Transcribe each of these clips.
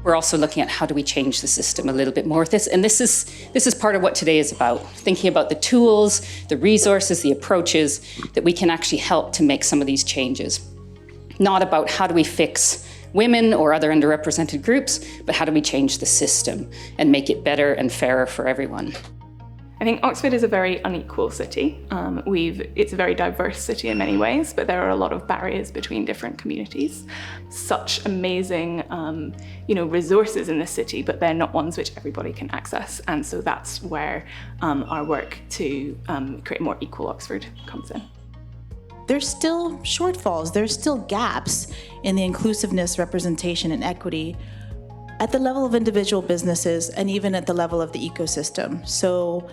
We're also looking at how do we change the system a little bit more with this. And this is part of what today is about, thinking about the tools, the resources, the approaches that we can actually help to make some of these changes. Not about how do we fix women or other underrepresented groups, but how do we change the system and make it better and fairer for everyone. I think Oxford is a very unequal city. It's a very diverse city in many ways, but there are a lot of barriers between different communities. Such amazing, resources in the city, but they're not ones which everybody can access. And so that's where our work to create a more equal Oxford comes in. There's still shortfalls, there's still gaps in the inclusiveness, representation, and equity at the level of individual businesses and even at the level of the ecosystem. So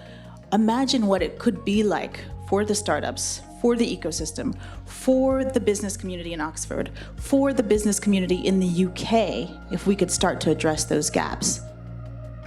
imagine what it could be like for the startups, for the ecosystem, for the business community in Oxford, for the business community in the UK, if we could start to address those gaps.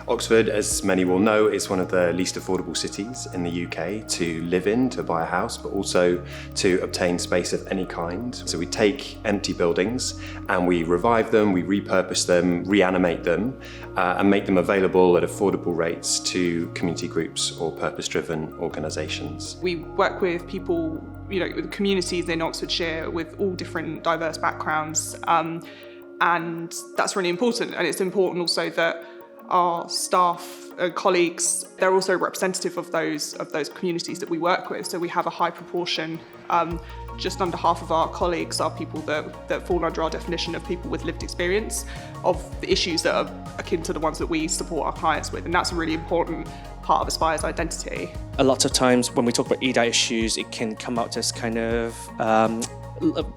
Oxford, as many will know, is one of the least affordable cities in the UK to live in, to buy a house, but also to obtain space of any kind. So we take empty buildings and we revive them, we repurpose them, reanimate them, and make them available at affordable rates to community groups or purpose-driven organisations. We work with people, with communities in Oxfordshire with all different diverse backgrounds, and that's really important. And it's important also that our staff and colleagues, they're also representative of those communities that we work with. So we have a high proportion, just under half of our colleagues are people that fall under our definition of people with lived experience of the issues that are akin to the ones that we support our clients with. And that's a really important part of Aspire's identity. A lot of times when we talk about EDI issues, it can come out as kind of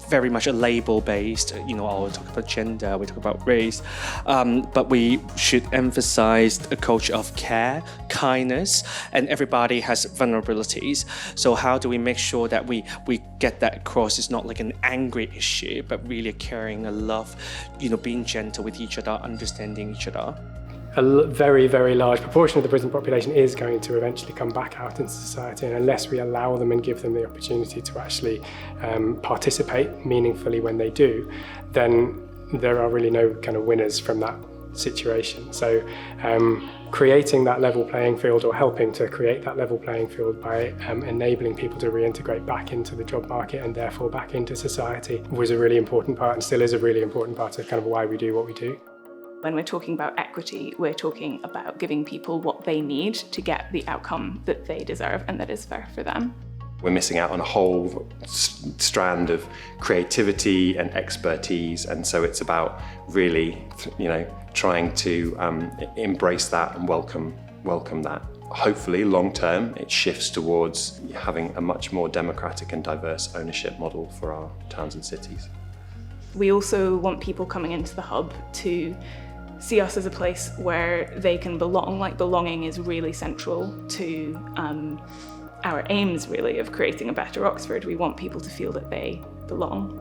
very much a label-based, I'll talk about gender, we talk about race, but we should emphasize a culture of care, kindness, and everybody has vulnerabilities. So how do we make sure that we get that across? It's not like an angry issue, but really a caring, a love, being gentle with each other, understanding each other. A very, very large proportion of the prison population is going to eventually come back out into society, and unless we allow them and give them the opportunity to actually participate meaningfully when they do, then there are really no kind of winners from that situation. So creating that level playing field, or helping to create that level playing field by enabling people to reintegrate back into the job market and therefore back into society, was a really important part and still is a really important part of kind of why we do what we do. When we're talking about equity, we're talking about giving people what they need to get the outcome that they deserve and that is fair for them. We're missing out on a whole strand of creativity and expertise, and so it's about really, trying to embrace that and welcome that. Hopefully, long term, it shifts towards having a much more democratic and diverse ownership model for our towns and cities. We also want people coming into the hub to see us as a place where they can belong. Like, belonging is really central to our aims, really, of creating a better Oxford. We want people to feel that they belong.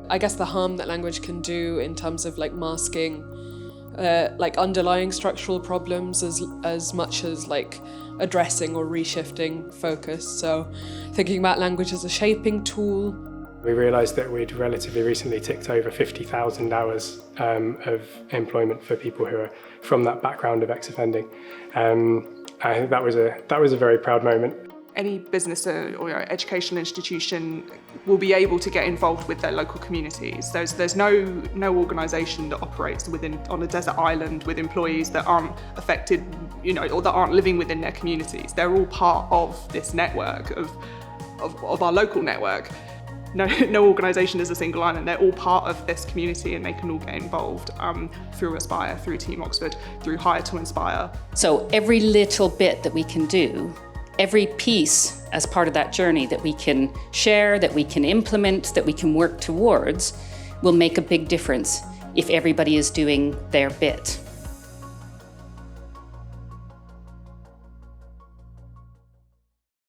I guess the harm that language can do in terms of masking underlying structural problems as much as addressing or reshifting focus. So thinking about language as a shaping tool. We realised that we'd relatively recently ticked over 50,000 hours of employment for people who are from that background of ex-offending. I think that was a very proud moment. Any business or educational institution will be able to get involved with their local communities. There's no organisation that operates on a desert island with employees that aren't affected, or that aren't living within their communities. They're all part of this network of our local network. No organisation is a single island. They're all part of this community and they can all get involved through Aspire, through Team Oxford, through Hire to Inspire. So every little bit that we can do, every piece as part of that journey that we can share, that we can implement, that we can work towards, will make a big difference if everybody is doing their bit.